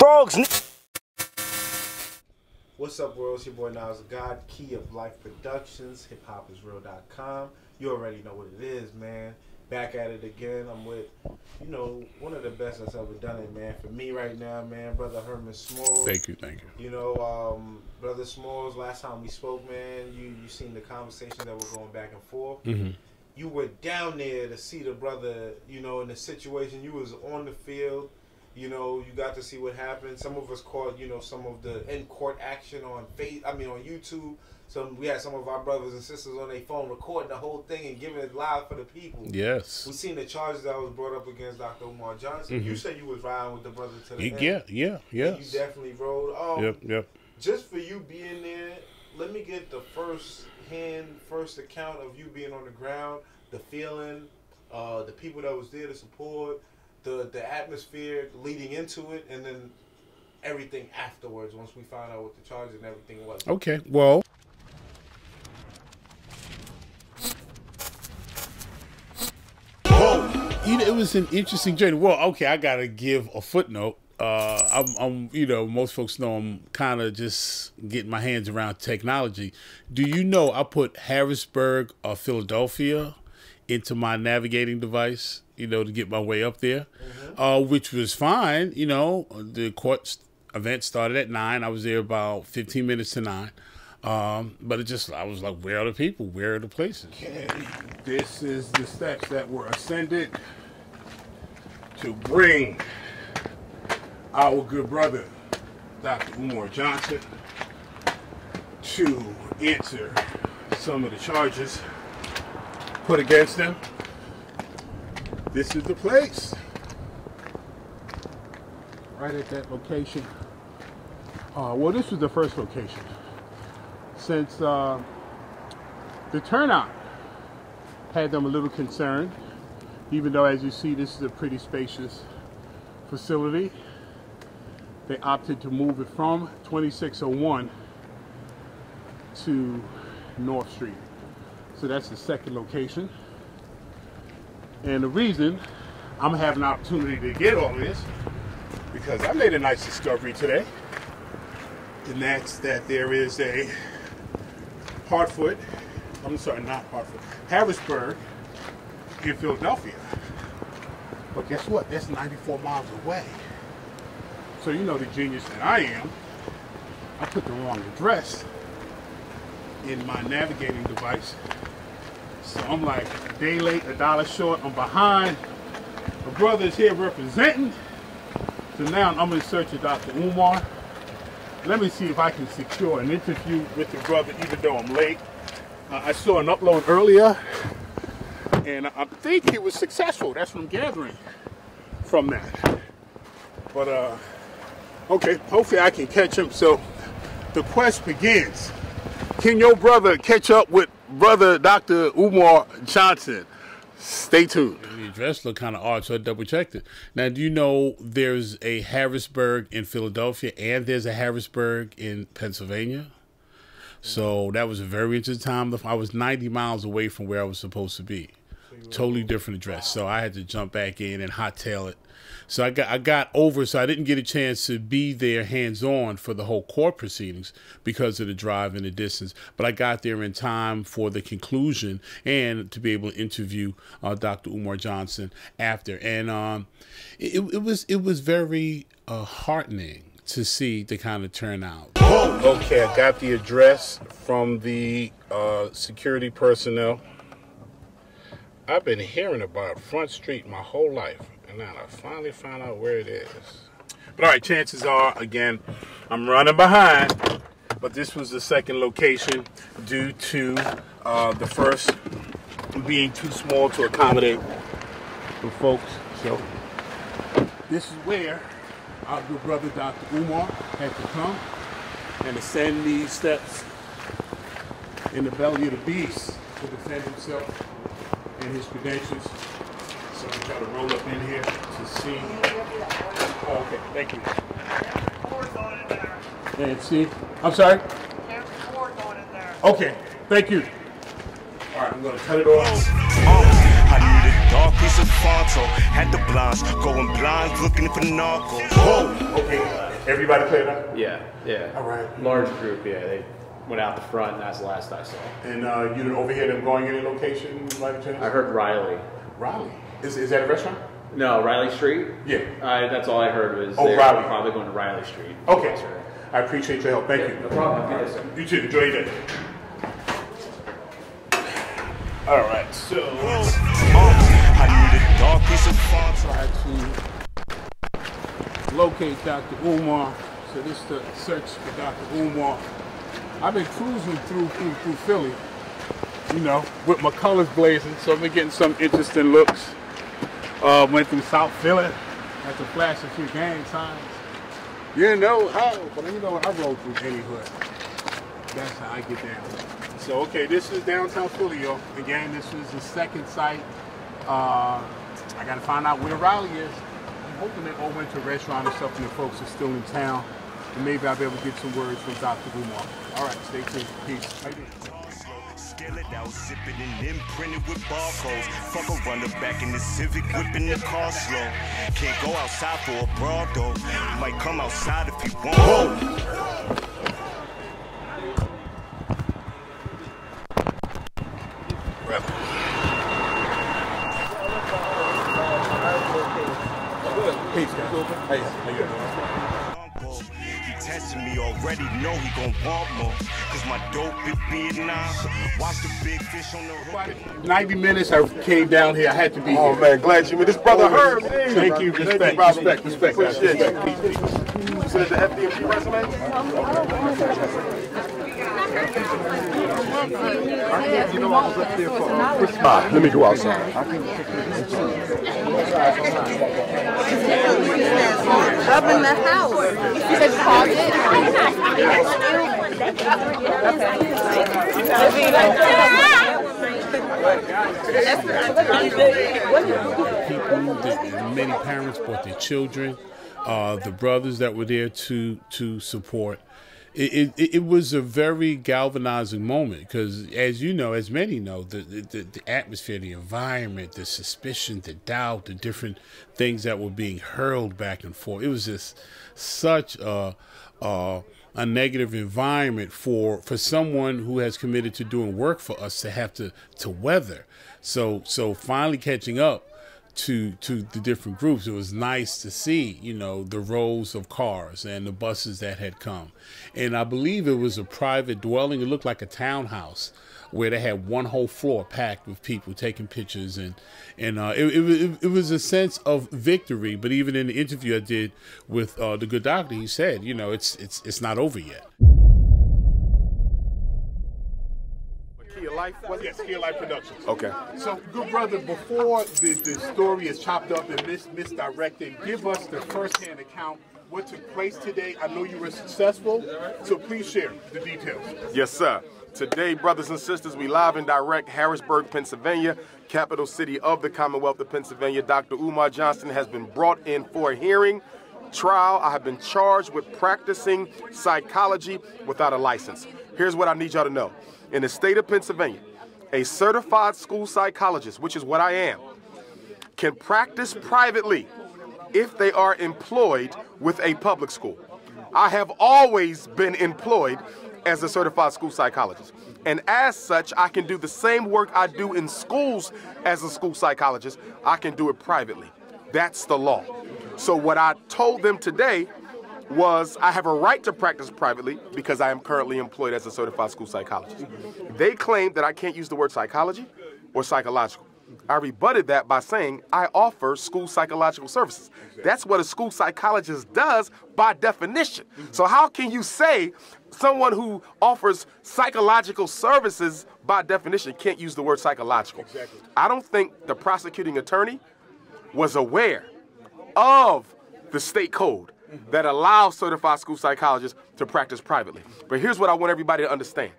frogs. What's up, world? It's your boy Nas God, Key of Life Productions, hiphopisreal.com. You already know what it is, man. Back at it again. I'm with, you know, one of the best that's ever done it, man. For me right now, man, brother Herman Smalls. Thank you, thank you. You know, brother Smalls, last time we spoke, man, you seen the conversation that were going back and forth. Mm-hmm. You were down there to see the brother, you know, in the situation. You was on the field. You know, you got to see what happened. Some of us caught, you know, some of the in-court action on on YouTube. We had some of our brothers and sisters on their phone recording the whole thing and giving it live for the people. Yes. We seen the charges that was brought up against Dr. Umar Johnson. Mm-hmm. You said you was riding with the brother to the end. Yeah. You definitely rode. Yep. Just for you being there, let me get the first account of you being on the ground, the feeling, the people that was there to support, the atmosphere leading into it, and then everything afterwards once we found out what the charges and everything was. Okay, well, it was an interesting journey. Well, okay, I gotta give a footnote. I'm you know, most folks know I'm kind of just getting my hands around technology. Do you know I put Harrisburg, Philadelphia into my navigating device, you know, to get my way up there, which was fine. You know, the court event started at 9. I was there about 15 minutes to 9. But I was like, where are the people? Where are the places? Okay. This is the steps that were ascended to bring our good brother, Dr. Umar Johnson, to answer some of the charges put against them. This is the place. Right at that location. Well, this was the first location. Since the turnout had them a little concerned, even though, as you see, this is a pretty spacious facility, they opted to move it from 2601 to North Street. So that's the second location. And the reason I'm having an opportunity to get all this, because I made a nice discovery today, and that's that there is a Harrisburg in Philadelphia. But guess what? That's 94 miles away. So you know the genius that I am, I put the wrong address in my navigating device. So I'm like a day late, $1 short. I'm behind. My brother's here representing. So now I'm in search of Dr. Umar. Let me see if I can secure an interview with the brother, even though I'm late. I saw an upload earlier, and I think he was successful. That's what I'm gathering from that. But, okay, hopefully I can catch him. So the quest begins. Can your brother catch up with brother Dr. Umar Johnson? Stay tuned. The address looked kind of odd, so I double-checked it. Now, do you know there's a Harrisburg in Philadelphia and there's a Harrisburg in Pennsylvania? So that was a very interesting time. I was 90 miles away from where I was supposed to be. Totally different address. So I had to jump back in and hot-tail it. So I got over, so I didn't get a chance to be there hands-on for the whole court proceedings because of the drive and the distance. But I got there in time for the conclusion and to be able to interview Dr. Umar Johnson after. And it was very heartening to see the kind of turnout. Okay, I got the address from the security personnel. I've been hearing about Front Street my whole life, and now I finally found out where it is. But all right, chances are, again, I'm running behind, but this was the second location due to the first being too small to accommodate the folks. So this is where our good brother Dr. Umar had to come and ascend these steps in the belly of the beast to defend himself and his credentials. So I'm trying to roll up in here to see. Oh, okay, thank you. And see, I'm sorry? Okay, thank you. All right, I'm gonna cut it off. I needed darkness and Fonto, had the blinds going blind, looking for narcos. Oh, okay. Everybody cleared out? Yeah, yeah. All right. Large group, yeah. They went out the front, and that's the last I saw. And you didn't overhear them going in any location by any chance? I heard Riley. Riley? Is that a restaurant? No, Riley Street? Yeah. That's all I heard was Riley. Probably going to Riley Street. Okay. I appreciate your help. Thank you. No problem. Yes, sir. You too. Enjoy your day. All right, so I need a dog piece of fog. try to locate Dr. Umar. So this is the search for Dr. Umar. I've been cruising through Philly, you know, with my colors blazing, so I've been getting some interesting looks. Went through South Philly, had to flash a few gang signs. You know how, but you know, I roll through any hood. That's how I get down. So, okay, this is downtown Philly, yo. Again, this is the second site. I gotta find out where Riley is. I'm hoping they all went to a restaurant or something and folks are still in town. And maybe I'll be able to get some words from Dr. Umar. All right, stay tuned. Peace. How you doing? Scale it out, zip it and imprinted with barcodes. Fuck a runner back in the Civic, whipping the car slow. Can't go outside for a broad though. Might come outside if he want. Whoa! Peace, guys. Hey, how you doing? He testing me already, know he gon' want more. Cause my dope is Vietnam. Watch the big fish on the hook. 90 minutes I came down here. I had to be here. Oh man, glad you met this brother Herb. Thank you. Respect. Appreciate it. You said the FDMP resume? You know I was up there for let me go outside. Up in the house. You said closet. Many parents brought their children, the brothers that were there to support. It was a very galvanizing moment because, as you know, as many know, the atmosphere, the environment, the suspicion, the doubt, the different things that were being hurled back and forth. It was just such a negative environment for someone who has committed to doing work for us to have to weather. So finally catching up to the different groups, it was nice to see, you know, the rows of cars and the buses that had come. And I believe it was a private dwelling. It looked like a townhouse where they had one whole floor packed with people taking pictures, and it was a sense of victory. But even in the interview I did with the good doctor, he said, you know, it's not over yet. Life? Yes, Skill Life Productions. Okay. So, good brother, before the story is chopped up and misdirected, give us the first-hand account what took place today. I know you were successful, so please share the details. Yes, sir. Today, brothers and sisters, we live and direct Harrisburg, Pennsylvania, capital city of the Commonwealth of Pennsylvania. Dr. Umar Johnson has been brought in for a hearing. Trial. I have been charged with practicing psychology without a license. Here's what I need y'all to know. In the state of Pennsylvania, a certified school psychologist, which is what I am, can practice privately if they are employed with a public school. I have always been employed as a certified school psychologist. And as such, I can do the same work I do in schools as a school psychologist. I can do it privately. That's the law. So what I told them today was I have a right to practice privately because I am currently employed as a certified school psychologist. They claim that I can't use the word psychology or psychological. I rebutted that by saying I offer school psychological services. That's what a school psychologist does by definition. So how can you say someone who offers psychological services by definition can't use the word psychological? Exactly. I don't think the prosecuting attorney was aware of the state code that allows certified school psychologists to practice privately. But here's what I want everybody to understand.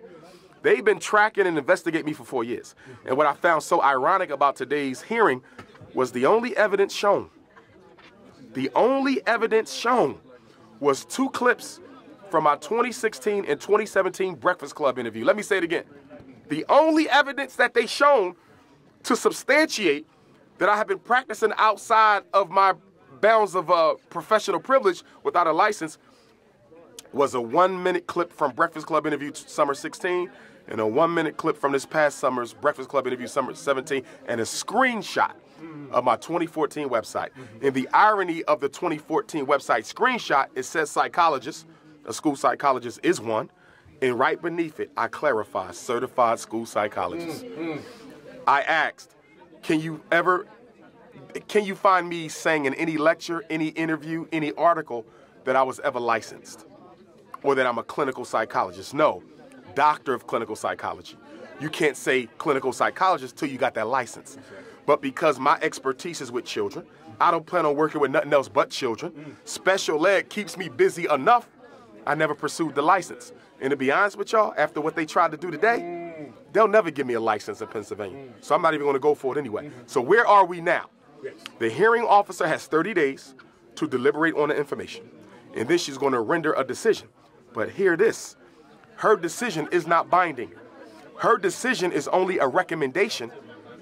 They've been tracking and investigating me for 4 years. And what I found so ironic about today's hearing was the only evidence shown was 2 clips from my 2016 and 2017 Breakfast Club interview. Let me say it again. The only evidence that they shown to substantiate that I have been practicing outside of my bounds of professional privilege without a license was a 1-minute clip from Breakfast Club interview summer 16 and a 1-minute clip from this past summer's Breakfast Club interview summer 17 and a screenshot of my 2014 website. And the irony of the 2014 website screenshot, it says psychologist, a school psychologist is one, and right beneath it, I clarify, certified school psychologist. I asked, can you find me saying in any lecture, any interview, any article that I was ever licensed or that I'm a clinical psychologist? No, doctor of clinical psychology. You can't say clinical psychologist till you got that license. But because my expertise is with children, I don't plan on working with nothing else but children. Special ed keeps me busy enough, I never pursued the license. And to be honest with y'all, after what they tried to do today, they'll never give me a license in Pennsylvania. So I'm not even gonna go for it anyway. So where are we now? The hearing officer has 30 days to deliberate on the information. And then she's gonna render a decision. But hear this, her decision is not binding. Her decision is only a recommendation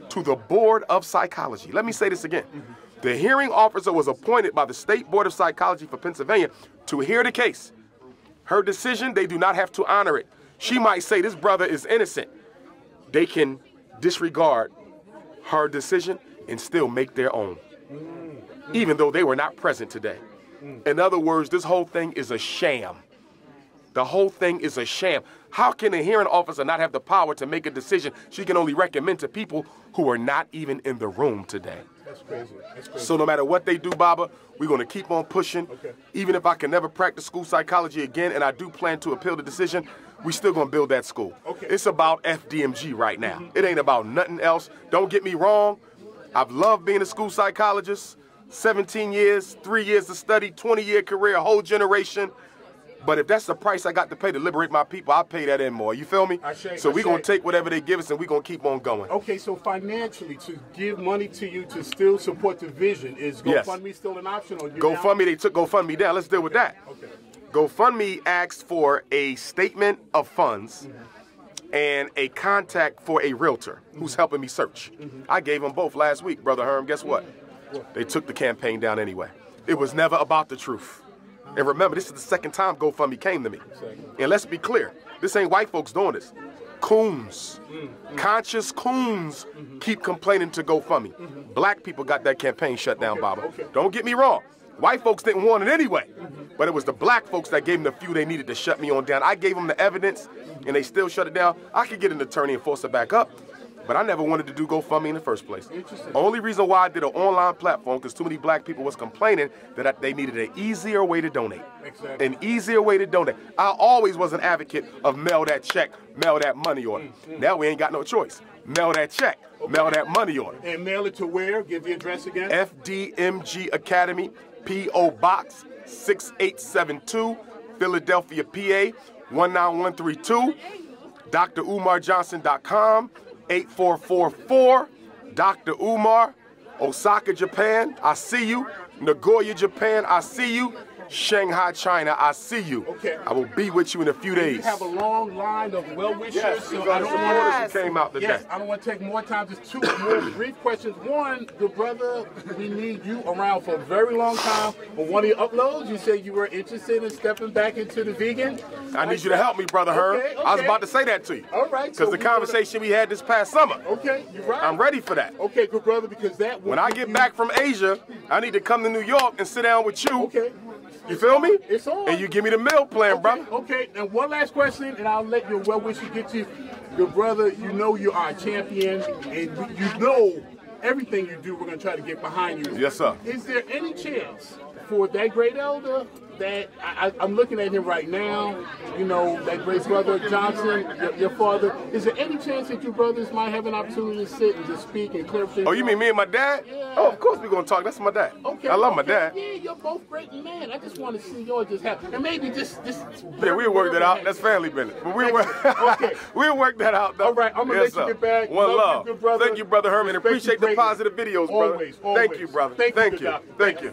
to the Board of Psychology. Let me say this again. The hearing officer was appointed by the State Board of Psychology for Pennsylvania to hear the case. Her decision, they do not have to honor it. She might say this brother is innocent. They can disregard her decision and still make their own, even though they were not present today. In other words, this whole thing is a sham. The whole thing is a sham. How can a hearing officer not have the power to make a decision she can only recommend to people who are not even in the room today? That's crazy. That's crazy. So no matter what they do, Baba, we're going to keep on pushing. Okay. Even if I can never practice school psychology again, and I do plan to appeal the decision, we still going to build that school. Okay. It's about FDMG right now. It ain't about nothing else. Don't get me wrong. I've loved being a school psychologist. 17 years, 3 years of study, 20-year career, a whole generation. But if that's the price I got to pay to liberate my people, I'll pay that and more. You feel me? So we're going to take whatever they give us and we're going to keep on going. Okay, so financially, to give money to you to still support the vision, is GoFundMe still an option? Or GoFundMe, they took GoFundMe down. Let's deal with that. Okay. GoFundMe asked for a statement of funds and a contact for a realtor who's helping me search. I gave them both last week, Brother Herm. Guess what? They took the campaign down anyway. It was never about the truth. And remember, this is the second time GoFundMe came to me. And let's be clear, this ain't white folks doing this. Coons, conscious coons keep complaining to GoFundMe. Black people got that campaign shut down, Baba. Don't get me wrong. White folks didn't want it anyway. But it was the black folks that gave them the few they needed to shut me on down. I gave them the evidence, and they still shut it down. I could get an attorney and force it back up. But I never wanted to do GoFundMe in the first place. Only reason why I did an online platform, because too many black people was complaining that they needed an easier way to donate. Exactly. An easier way to donate. I always was an advocate of mail that check, mail that money order. Now we ain't got no choice. Mail that check, mail that money order. And mail it to where? Give the address again. FDMG Academy, P.O. Box 6872, Philadelphia, PA 19132, drumarjohnson.com. 8444, Dr. Umar, Osaka, Japan, I see you. Nagoya, Japan, I see you. Shanghai, China, I see you. Okay. I will be with you in a few days. You have a long line of well-wishers. Yes, so I don't want to Yes, I don't want to take more time. Just two more brief questions. One, the brother, we need you around for a very long time. On one of your uploads, you said you were interested in stepping back into the vegan. I need you to help me, Brother Herm. Okay. I was about to say that to you. All right. Because the conversation we had this past summer. Okay, you're right. I'm ready for that. Okay, good brother, because that will when I get back from Asia, I need to come to New York and sit down with you. Okay. You feel me? It's on. And you give me the meal plan, brother. Okay, and one last question, and I'll let your well-wisher get you. Your brother, you know you are a champion, and you know everything you do, we're going to try to get behind you. Yes, sir. Is there any chance for that great elder that I'm looking at him right now, you know, that great brother Johnson, your father, is there any chance that your brothers might have an opportunity to sit and just speak and clear things? Oh, you mean me and my dad? Yeah. Oh, of course we're going to talk. That's my dad. Okay. I love my dad. Yeah, you're both great men. I just want to see yours just happen. And maybe just yeah, we'll work that out. That's family business. But we'll work that out, though. All right, I'm going to let you get back. One love. You, good brother. Thank you, Brother Herman. Appreciate the positive videos, brother. Always. Thank you, brother. Thank you. Thank you.